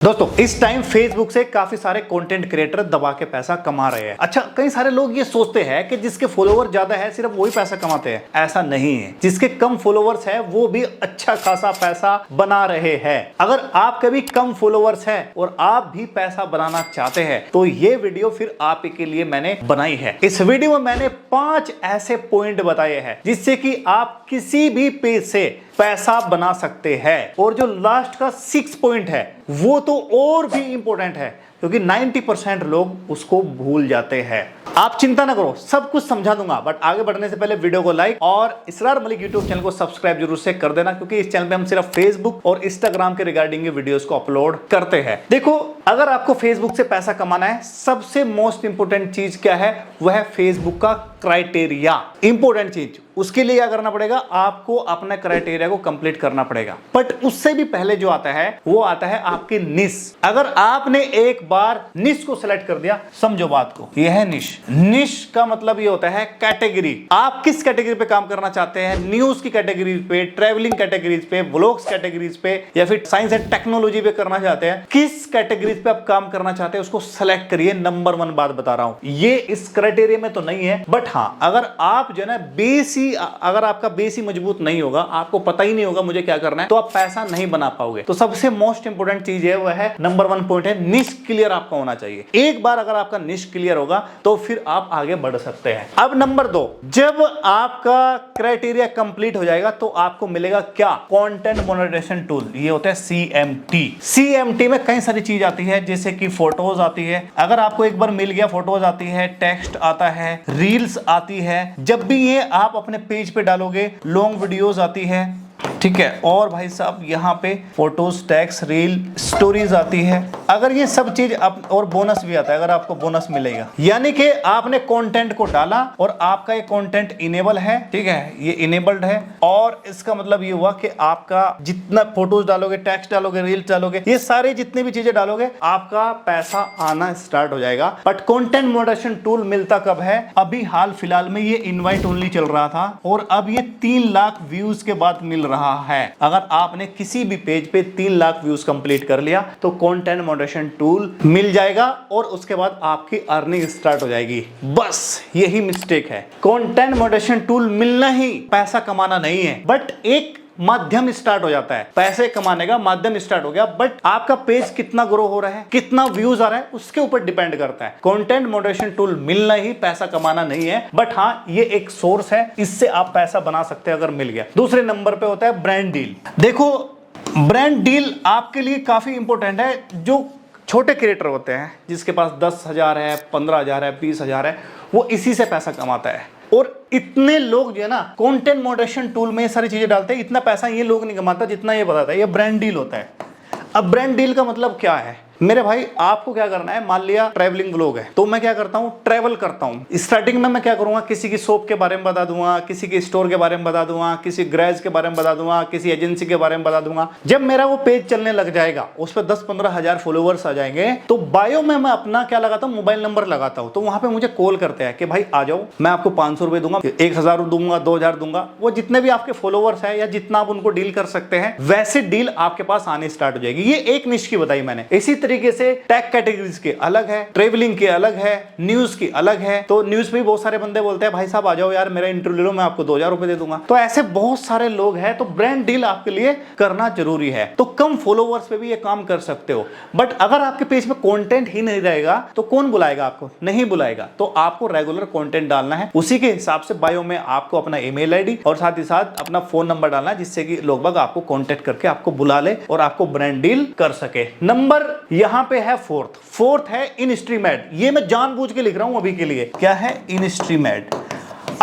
दोस्तों इस time Facebook से काफी सारे कंटेंट क्रिएटर दबा के पैसा कमा रहे हैं। अच्छा, कई सारे लोग ये सोचते हैं कि जिसके फॉलोवर ज्यादा है सिर्फ वही पैसा कमाते हैं। ऐसा नहीं है, जिसके कम फॉलोवर्स है वो भी अच्छा खासा पैसा बना रहे हैं। अगर आपके भी कम फॉलोवर्स है और आप भी पैसा बनाना चाहते हैं तो ये वीडियो फिर आप के लिए मैंने बनाई है। इस वीडियो में मैंने 5 ऐसे पॉइंट बताए हैं जिससे कि आप किसी भी पेज से पैसा बना सकते हैं। और जो लास्ट का 6 पॉइंट है वो तो और भी इंपॉर्टेंट है क्योंकि 90% लोग उसको भूल जाते हैं। आप चिंता ना करो, सब कुछ समझा दूंगा, बट आगे बढ़ने से पहले वीडियो को लाइक और इसरार मलिक यूट्यूब चैनल को सब्सक्राइब जरूर से कर देना क्योंकि इस चैनल पे हम सिर्फ फेसबुक और इंस्टाग्राम के रिगार्डिंग वीडियोस को अपलोड करते हैं। देखो, अगर आपको फेसबुक से पैसा कमाना है, सबसे मोस्ट इंपोर्टेंट चीज क्या है? वह है फेसबुक का क्राइटेरिया। इंपॉर्टेंट चीज, उसके लिए क्या करना पड़ेगा? आपको अपने क्राइटेरिया को कंप्लीट करना पड़ेगा। बट उससे भी पहले जो आता है वो आता है आपकी निश। अगर आपने एक बार निश को सिलेक्ट कर दिया, समझो बात को, यह है निश। निश का मतलब ये होता है कैटेगरी। आप किस कैटेगरी पे काम करना चाहते हैं? न्यूज की कैटेगरी पे, ट्रैवलिंग कैटेगरीज पे, व्लॉग्स कैटेगरीज पे, या फिर साइंस एंड टेक्नोलॉजी पे करना चाहते हैं? किस कैटेगरीज पे आप काम करना चाहते हैं उसको सेलेक्ट करिए। नंबर 1 बात बता रहा हूं, ये इस क्राइटेरिया में तो नहीं है, बट हाँ, अगर आप जो है ना अगर आपका बेस ही मजबूत नहीं होगा, आपको पता ही नहीं होगा मुझे क्या करना है, तो आप पैसा नहीं बना पाओगे। तो सबसे मोस्ट इंपोर्टेंट चीज है वह है नंबर 1 पॉइंट है, निश क्लियर आपका होना चाहिए। एक बार अगर आपका निश क्लियर होगा तो फिर आप आगे बढ़ सकते हैं। अब नंबर 2, जब आपका क्राइटेरिया कंप्लीट हो जाएगा तो आपको मिलेगा क्या? Content monetisation tool. ये होता है CMT। CMT में कई सारी चीज आती है, जैसे कि फोटोज आती है। अगर आपको एक बार मिल गया, फोटोज आती है, टेक्स्ट आता है, रील्स आती है। जब भी ये आप अपने पेज पे डालोगे, लॉन्ग वीडियोस आती है, ठीक है, और भाई साहब यहाँ पे फोटोज, टेक्स्ट, रील, स्टोरीज आती है। अगर ये सब चीज और बोनस भी आता है, अगर आपको बोनस मिलेगा, यानी कि आपने कंटेंट को डाला और आपका ये कंटेंट इनेबल है, ठीक है, ये इनेबल्ड है, और इसका मतलब ये हुआ कि आपका जितना फोटोज डालोगे, टेक्स्ट डालोगे, रील्स डालोगे, ये सारी जितनी भी चीजें डालोगे, आपका पैसा आना स्टार्ट हो जाएगा। बट कंटेंट मोनेटाइजेशन टूल मिलता कब है? अभी हाल फिलहाल में ये इनवाइट ओनली चल रहा था और अब ये 3 लाख व्यूज के बाद मिल रहा है। अगर आपने किसी भी पेज पे 3 लाख व्यूज कंप्लीट कर लिया तो कंटेंट मोनेटाइजेशन टूल मिल जाएगा और उसके बाद आपकी अर्निंग स्टार्ट हो जाएगी। बस यही मिस्टेक है, कंटेंट मोनेटाइजेशन टूल मिलना ही पैसा कमाना नहीं है, बट एक माध्यम स्टार्ट हो जाता है। पैसे कमाने का माध्यम स्टार्ट हो गया, बट आपका पेज कितना ग्रो हो रहा है, कितना व्यूज आ रहा है, उसके ऊपर डिपेंड करता है। कंटेंट मोनेटाइजेशन टूल मिलना ही पैसा कमाना नहीं है, बट हाँ, ये एक सोर्स है, इससे आप पैसा बना सकते हैं अगर मिल गया। दूसरे नंबर पे होता है ब्रांड डील। देखो, ब्रांड डील आपके लिए काफी इंपॉर्टेंट है। जो छोटे क्रिएटर होते हैं, जिसके पास 10,000 है, 15,000 है, 20,000 है, वो इसी से पैसा कमाता है। और इतने लोग जो है ना कंटेंट मोनेटाइजेशन टूल में ये सारी चीजें डालते हैं, इतना पैसा ये लोग नहीं कमाता जितना ये बताता है। ये ब्रांड डील होता है। अब ब्रांड डील का मतलब क्या है मेरे भाई? आपको क्या करना है, मान लिया ट्रैवलिंग व्लॉग है, तो मैं क्या करता हूं, ट्रैवल करता हूं। स्टार्टिंग में मैं क्या करूंगा, किसी की शॉप के बारे में बता दूंगा, किसी के स्टोर के बारे में बता दूंगा, किसी गैरेज के बारे में बता दूंगा, किसी एजेंसी के बारे में बता दूंगा। जब मेरा वो पेज चलने लग जाएगा, उस पर 10-15 हजार फॉलोवर्स आ जाएंगे, तो बायो में मैं अपना क्या लगाता हूँ, मोबाइल नंबर लगाता हूँ। तो वहां पे मुझे कॉल करते हैं कि भाई आ जाओ, मैं आपको 500 रुपए दूंगा, 1000 दूंगा, 2000 दूंगा। वो जितने भी आपके फॉलोवर्स है या जितना आप उनको डील कर सकते हैं, वैसे डील आपके पास आने स्टार्ट हो जाएगी। ये एक निश की बताई मैंने। इसी तरीके से टैग कैटेगरीज के अलग है, ट्रैवलिंग के अलग है, न्यूज की अलग है। तो न्यूज पे बहुत सारे बंदे बोलते हैं भाई साहब आ जाओ यार, मेरा इंटरव्यू ले लो, मैं आपको 2000 रुपए दे दूंगा। तो ऐसे बहुत सारे लोग हैं। तो ब्रांड डील आपके लिए करना जरूरी है। तो कम फॉलोवर्स पे भी ये काम कर सकते हो, बट अगर आपके पेज पे कंटेंट ही नहीं रहेगा तो कौन बुलाएगा आपको? नहीं बुलाएगा। तो आपको रेगुलर कंटेंट डालना है, उसी के हिसाब से बायो में आपको अपना ईमेल आईडी और साथ ही साथ अपना फोन नंबर डालना है, जिससे कि लोग बाग आपको कांटेक्ट करके आपको बुला ले और आपको ब्रांड डील कर सके। नंबर यहां पे है फोर्थ है इनस्ट्रीम एड। ये मैं जानबूझ के लिख रहा हूं अभी के लिए। क्या है? Instream ad.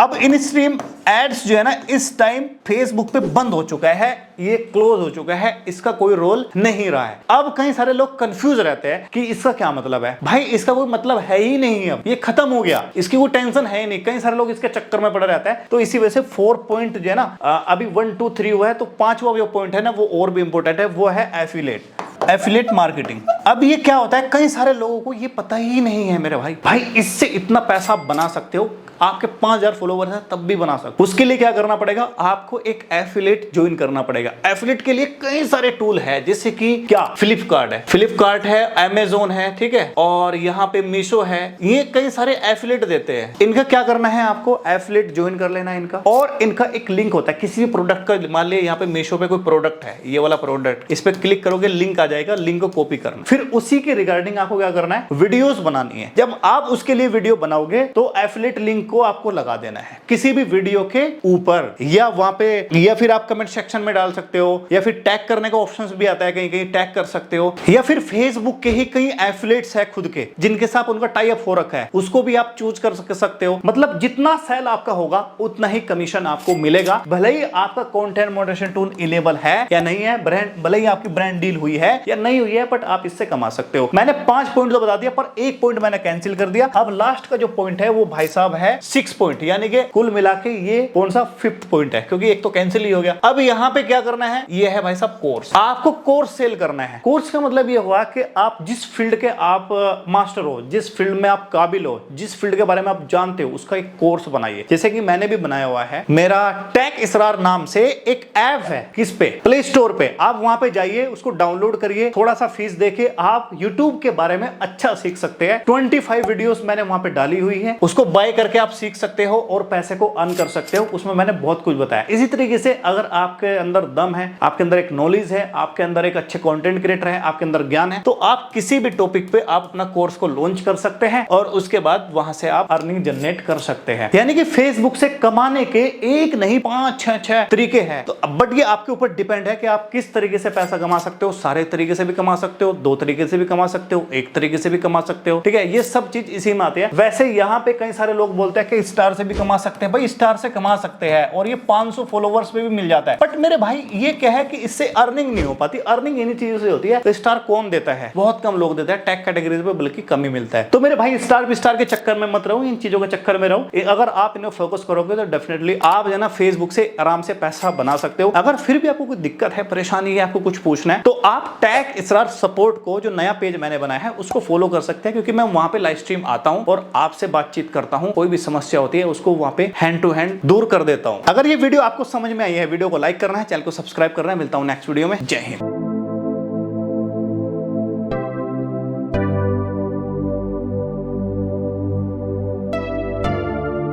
अब इनस्ट्रीम एड्स जो है ना इस टाइम फेसबुक पे बंद हो चुका है, ये क्लोज हो चुका है, इसका कोई रोल नहीं रहा है। अब कई सारे लोग कंफ्यूज रहते हैं कि इसका क्या मतलब है। भाई इसका कोई मतलब है ही नहीं, अब ये खत्म हो गया, इसकी कोई टेंशन है ही नहीं। कई सारे लोग इसके चक्कर में पड़े रहते हैं। तो इसी वजह से 4 पॉइंट जो है ना, अभी 1 2 3 हुआ है, तो 5वां जो पॉइंट है ना वो और भी इंपॉर्टेंट है, वो है एफिलिएट मार्केटिंग। अब ये क्या होता है, कई सारे लोगों को ये पता ही नहीं है मेरे भाई। इससे इतना पैसा बना सकते हो। आपके 5000 फॉलोवर है तब भी बना सकते। उसके लिए क्या करना पड़ेगा, आपको एक एफिलिएट ज्वाइन करना पड़ेगा। एफिलिएट के लिए कई सारे टूल है, जैसे कि क्या फ्लिपकार्ट है, अमेज़न है, ठीक है, और यहाँ पे मीशो है, ये कई सारे एफिलिएट देते हैं। इनका क्या करना है, आपको एफिलिएट ज्वाइन कर लेना है इनका, और इनका एक लिंक होता है किसी भी प्रोडक्ट का। मान लिया यहाँ पे मीशो पे कोई प्रोडक्ट है, ये वाला प्रोडक्ट, इस पे क्लिक करोगे लिंक आ जाएगा, लिंक को कॉपी करना, फिर उसी के रिगार्डिंग आपको क्या करना है, वीडियोस बनानी है। जब आप उसके लिए वीडियो बनाओगे तो एफिलिएट लिंक को आपको लगा देना है किसी भी वीडियो के ऊपर, या वहां पे, या फिर आप कमेंट सेक्शन में डाल सकते हो, या फिर टैग करने का ऑप्शन भी आता है, कहीं कहीं टैग कर सकते हो, या फिर फेसबुक के ही कई एफिलिएट्स है खुद के जिनके साथ उनका टाई अप हो रखा है, उसको भी आप चूज कर सकते हो। मतलब जितना सेल आपका होगा उतना ही कमीशन आपको मिलेगा, भले ही आपका कंटेंट मॉडरेशन टूल इनेबल है या नहीं है, ब्रांड भले ही आपकी ब्रांड डील हुई है या नहीं हुई है, बट आप इससे कमा सकते हो। मैंने 5 पॉइंट तो बता दिया, पर एक पॉइंट मैंने कैंसिल कर दिया। अब लास्ट का जो पॉइंट है वो भाई साहब है 6 पॉइंट, यानी कि कुल मिला के ये कौन सा 5th पॉइंट है, क्योंकि एक तो कैंसिल ही हो गया। अब यहाँ पे क्या करना है, ये है भाई साहब कोर्स। आपको कोर्स सेल करना है। कोर्स का मतलब ये हुआ कि आप जिस फील्ड के आप मास्टर हो, जिस फील्ड में आप काबिल हो, जिस फील्ड के बारे में आप जानते हो, उसका एक कोर्स बनाइए। जैसे कि मैंने भी बनाया हुआ है, मेरा टेक इसरार नाम से एक ऐप है, किस पे, प्ले स्टोर पे। आप वहां पे जाइए, उसको डाउनलोड करिए, थोड़ा सा फीस देके आप यूट्यूब के बारे में अच्छा सीख सकते हैं। 25 वीडियोस मैंने वहां पे डाली हुई है, उसको बाय करके आप सीख सकते हो और पैसे को अर्न कर सकते हो। उसमें मैंने बहुत कुछ बताया। इसी तरीके से अगर आपके अंदर दम है, आपके अंदर एक नॉलेज है, आपके अंदर एक अच्छे कंटेंट क्रिएटर है, आपके अंदर ज्ञान है, तो आप किसी भी टॉपिक पे आप अपना कोर्स को लॉन्च कर सकते हैं और उसके बाद वहां से आप अर्निंग जनरेट कर सकते हैं। यानी कि फेसबुक से कमाने के एक नहीं 5-6 तरीके हैं। तो बट ये आपके ऊपर डिपेंड है कि आप किस तरीके से पैसा कमा सकते हो। सारे तरीके से भी कमा सकते हो, 2 तरीके से भी कमा सकते हो, एक तरीके से भी कमा सकते हो, ठीक है। ये सब चीज इसी में आती है। वैसे यहाँ पे कई सारे लोग बोलते हैं कि स्टार से भी कमा सकते हैं। भाई स्टार से कमा सकते हैं और ये 500 फॉलोवर्स पे भी मिल जाता है, बट मेरे भाई ये क्या है कि इससे अर्निंग नहीं हो पाती। अर्निंग इन्हीं चीजों से होती है। तो स्टार कौन देता है, बहुत कम लोग देते हैं, टैग कैटेगरीज पे बल्कि कम ही मिलता है। तो मेरे भाई स्टार के चक्कर में मत रहो, इन चीजों के चक्कर में रहो। अगर आप इन्हें फोकस करोगे तो डेफिनेटली आप जो ना फेसबुक से आराम से पैसा बना सकते हो। अगर फिर भी आपको कोई दिक्कत है, परेशानी है, आपको कुछ पूछना है, तो आप टैग इसरार सपोर्ट को, जो नया पेज मैंने बनाया है, उसको फॉलो कर सकते हैं, क्योंकि मैं वहां पे लाइव स्ट्रीम आता हूं और आपसे बातचीत करता हूं। कोई भी समस्या होती है उसको वहां पे हैंड टू हैंड दूर कर देता हूं। अगर ये वीडियो आपको समझ में आई है, वीडियो को लाइक करना है, चैनल को सब्सक्राइब करना है। मिलता हूं नेक्स्ट वीडियो में। जय हिंद।